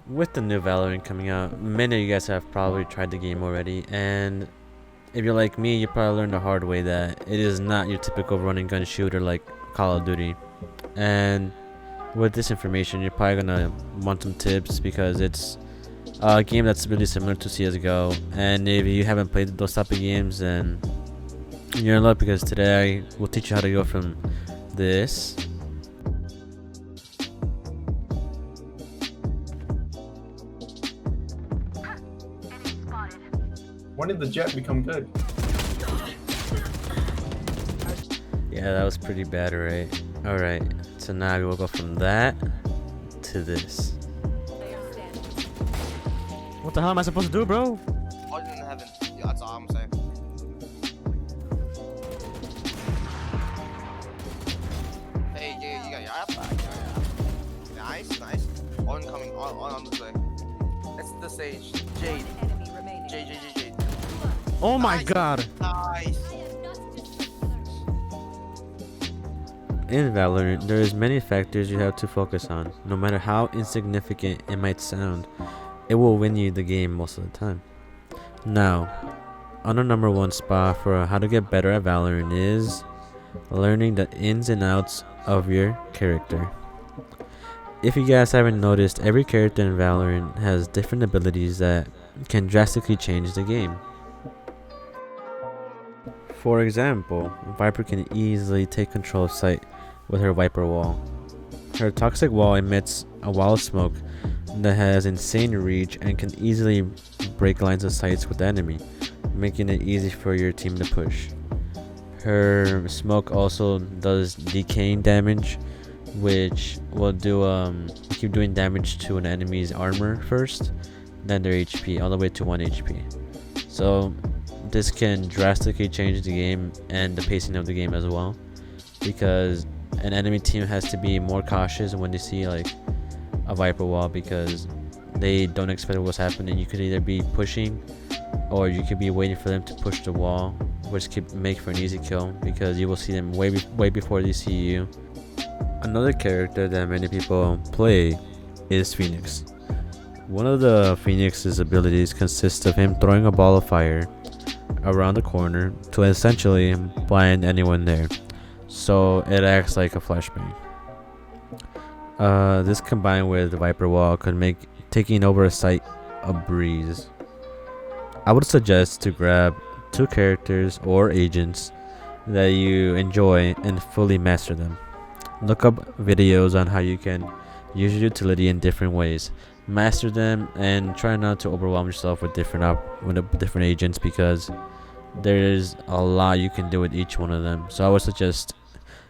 with the new Valorant coming out, many of you guys have probably tried the game already, and if you're like me, you probably learned the hard way that it is not your typical run and gun shooter like Call of Duty. And with this information, you're probably gonna want some tips because it's a game that's really similar to CS:GO. And if you haven't played those type of games, then you're in luck because today I will teach you how to go from this. When did the jet become good? Yeah, that was pretty bad, right? Alright, so now we will go from that to this. What the hell am I supposed to do, bro? All in heaven. Yeah, that's all I'm saying. Hey, yeah, you got your app back. Yeah. Nice. On coming, on this way. It's the sage. Jade. Jade. Oh my Nice. god! Nice. In Valorant, there is many factors you have to focus on. No matter how insignificant it might sound, it will win you the game most of the time. Now, on the number one spot for how to get better at Valorant is learning the ins and outs of your character. If you guys haven't noticed, every character in Valorant has different abilities that can drastically change the game. For example, Viper can easily take control of site with her Viper wall. Her toxic wall emits a wall of smoke that has insane reach and can easily break lines of sights with the enemy, making it easy for your team to push. Her smoke also does decaying damage, which will keep doing damage to an enemy's armor first, then their HP all the way to 1 HP. So this can drastically change the game and the pacing of the game as well, because an enemy team has to be more cautious when they see like a Viper wall, because they don't expect what's happening. You could either be pushing or you could be waiting for them to push the wall, which could make for an easy kill because you will see them way before they see you. Another character that many people play is Phoenix. One of the Phoenix's abilities consists of him throwing a ball of fire around the corner to essentially blind anyone there, so it acts like a flashbang. This combined with the Viper wall could make taking over a site a breeze. I would suggest to grab 2 characters or agents that you enjoy and fully master them. Look up videos on how you can use your utility in different ways, master them, and try not to overwhelm yourself with different agents, because there's a lot you can do with each one of them. So I would suggest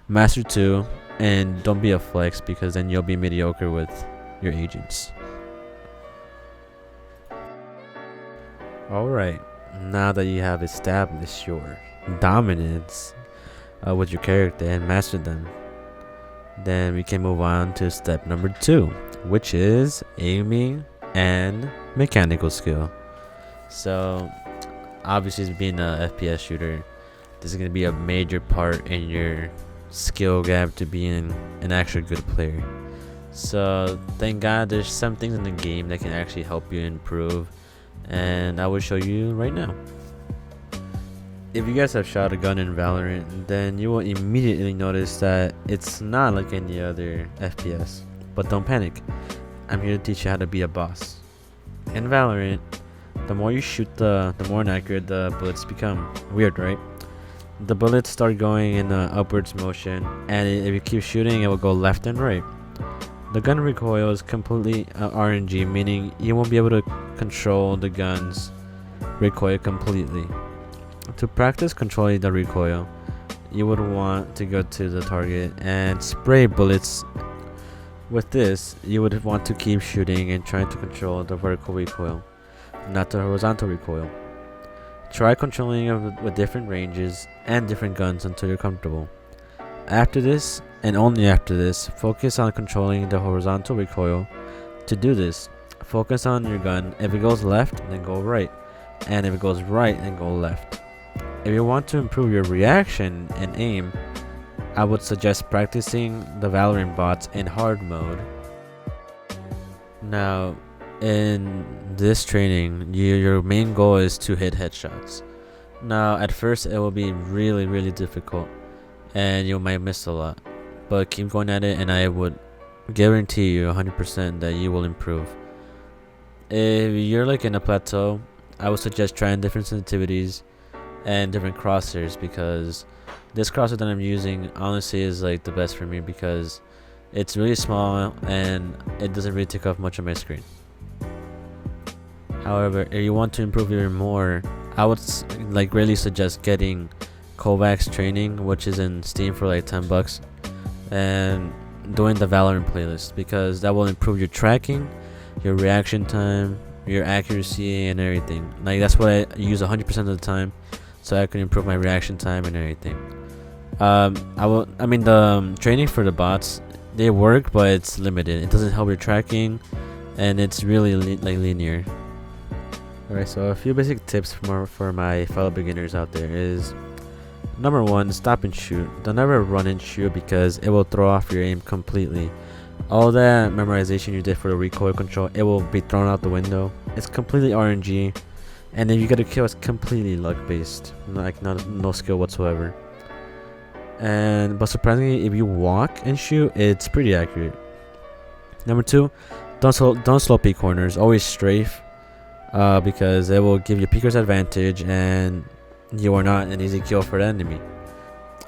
master 2 and don't be a flex, because then you'll be mediocre with your agents. Alright, now that you have established your dominance with your character and mastered them, then we can move on to step number 2, which is aiming and mechanical skill. So obviously, being a FPS shooter, this is going to be a major part in your skill gap to being an actual good player. So thank God there's some things in the game that can actually help you improve, and I will show you right now. If you guys have shot a gun in Valorant, then you will immediately notice that it's not like any other FPS. But don't panic, I'm here to teach you how to be a boss. In Valorant, the more you shoot, the more inaccurate the bullets become. Weird, right? The bullets start going in an upwards motion, and if you keep shooting, it will go left and right. The gun recoil is completely RNG, meaning you won't be able to control the gun's recoil completely. To practice controlling the recoil, you would want to go to the target and spray bullets. With this, you would want to keep shooting and trying to control the vertical recoil, not the horizontal recoil. Try controlling it with different ranges and different guns until you're comfortable. After this, and only after this, focus on controlling the horizontal recoil. To do this, focus on your gun. If it goes left, then go right, and if it goes right, then go left. If you want to improve your reaction and aim, I would suggest practicing the Valorant bots in hard mode. Now, in this training, your main goal is to hit headshots. Now, at first, it will be really difficult, and you might miss a lot, but keep going at it, and I would guarantee you 100% that you will improve. If you're like in a plateau, I would suggest trying different sensitivities and different crosshairs, because this crosshair that I'm using honestly is like the best for me because it's really small and it doesn't really take off much of my screen. However, if you want to improve even more, I would like really suggest getting Kovacs training, which is in Steam for like $10, and doing the Valorant playlist, because that will improve your tracking, your reaction time, your accuracy, and everything. Like that's what I use 100% of the time, so I can improve my reaction time and everything. The training for the bots, they work, but it's limited. It doesn't help your tracking, and it's really linear. Alright, so a few basic tips for my fellow beginners out there is: number one, stop and shoot. Don't ever run and shoot, because it will throw off your aim completely. All that memorization you did for the recoil control, it will be thrown out the window. It's completely RNG, and if you get a kill, it's completely luck based, like no skill whatsoever. But surprisingly, if you walk and shoot, it's pretty accurate. Number two, don't slow peek corners. Always strafe, because it will give you peeker's advantage, and you are not an easy kill for the enemy.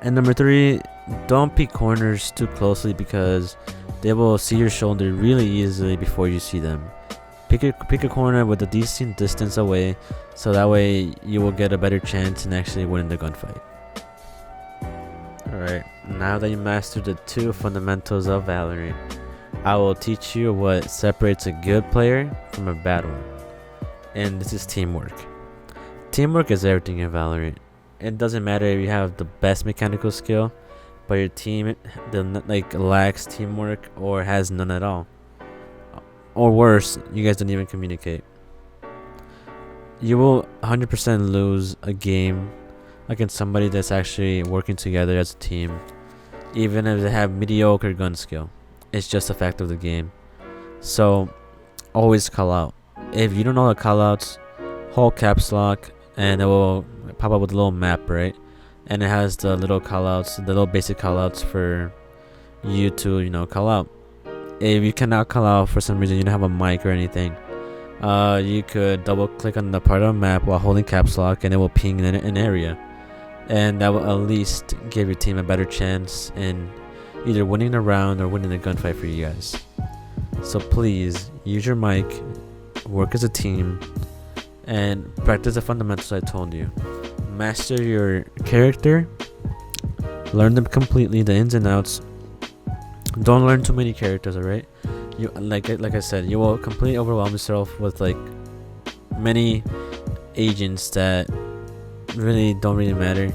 And number three, don't peek corners too closely, because they will see your shoulder really easily before you see them. Pick a corner with a decent distance away, so that way you will get a better chance in actually winning the gunfight. Alright, now that you mastered the two fundamentals of Valorant, I will teach you what separates a good player from a bad one. And this is teamwork. Teamwork is everything in Valorant. It doesn't matter if you have the best mechanical skill, but your team lacks teamwork or has none at all. Or worse, you guys don't even communicate. You will 100% lose a game against somebody that's actually working together as a team, even if they have mediocre gun skill. It's just a fact of the game. So always call out. If you don't know the call outs, hold caps lock, and it will pop up with a little map, right? And it has the little call outs, the little basic call outs for you to call out. If you cannot call out for some reason, you don't have a mic or anything, you could double click on the part of the map while holding caps lock, and it will ping in an area, and that will at least give your team a better chance in either winning the round or winning the gunfight for you guys. So please use your mic, work as a team, and practice the fundamentals I told you. Master your character, learn them completely, the ins and outs. Don't learn too many characters, alright? You like I said, you will completely overwhelm yourself with like many agents that don't really matter.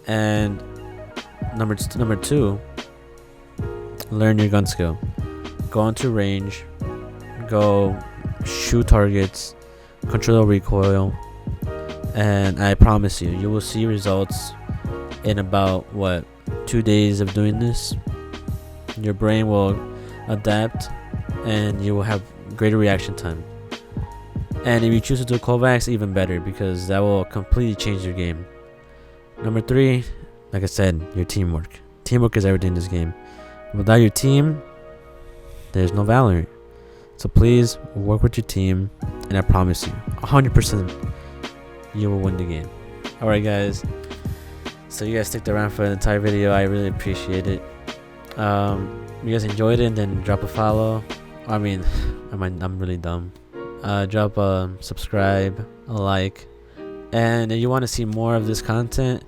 And number two, learn your gun skill. Go into range, go shoot targets, control the recoil, and I promise you will see results in about 2 days of doing this. Your brain will adapt, and you will have greater reaction time. And if you choose to do Kovacs, even better, because that will completely change your game. Number three, like I said, your teamwork. Teamwork is everything in this game. Without your team, there's no Valorant. So please work with your team, and I promise you, 100%, you will win the game. Alright guys, so you guys sticked around for the entire video. I really appreciate it. You guys enjoyed it, then drop a follow. I'm really dumb. Drop a subscribe, a like, and if you want to see more of this content,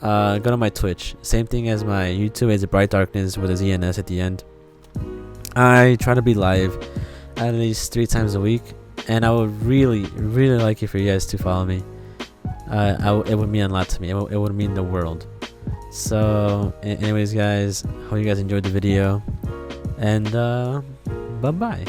go to my Twitch. Same thing as my YouTube, is Bright Darkness with a ZNS at the end. I try to be live at least 3 times a week, and I would really like it for you guys to follow me. It would mean a lot to me. It would mean the world. So anyways guys, hope you guys enjoyed the video, and bye bye.